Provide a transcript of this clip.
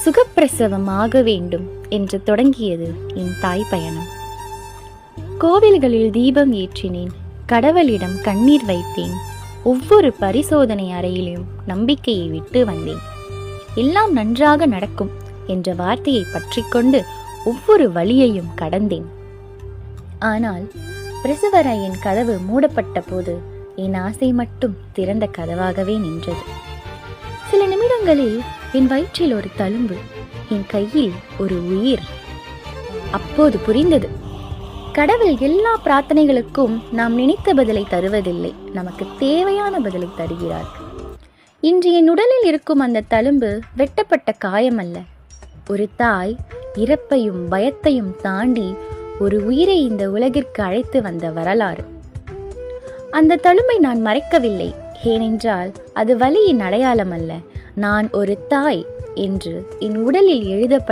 சுகப்பிரசவமாக வேண்டும் என்று தொடங்கியது என் தாய் பயணம். கோவில்களில் தீபம் ஏற்றினேன், கடவுளிடம் கண்ணீர் வைத்தேன். ஒவ்வொரு பரிசோதனை அறையிலும் நம்பிக்கையை விட்டு வந்தேன். எல்லாம் நன்றாக நடக்கும் என்ற வார்த்தையை பற்றி கொண்டு ஒவ்வொரு வழியையும் கடந்தேன். ஆனால் பிரசவரையின் கதவு மூடப்பட்ட போது என் ஆசை மட்டும் திறந்த கதவாகவே நின்றது. சில நிமிடங்களில் என் வயிற்றில் ஒரு தழும்பு, என் கையில் ஒரு உயிர். அப்போது புரிந்தது, கடவுள் எல்லா பிரார்த்தனைகளுக்கும் நாம் நினைத்த பதிலை தருவதில்லை, நமக்கு தேவையான பதிலை தருகிறார். இன்று என் உடலில் இருக்கும் அந்த தழும்பு வெட்டப்பட்ட காயம் அல்ல, ஒரு தாய் இறப்பையும் பயத்தையும் தாண்டி ஒரு உயிரை இந்த உலகிற்கு அழைத்து வந்த வரலாறு. அந்த தழும்பை நான் மறைக்கவில்லை, ஏனென்றால் அது வலியின் அடையாளம் அல்ல, நான் ஒரு தாய் என்று என் உடலில் எழுதப்பட்ட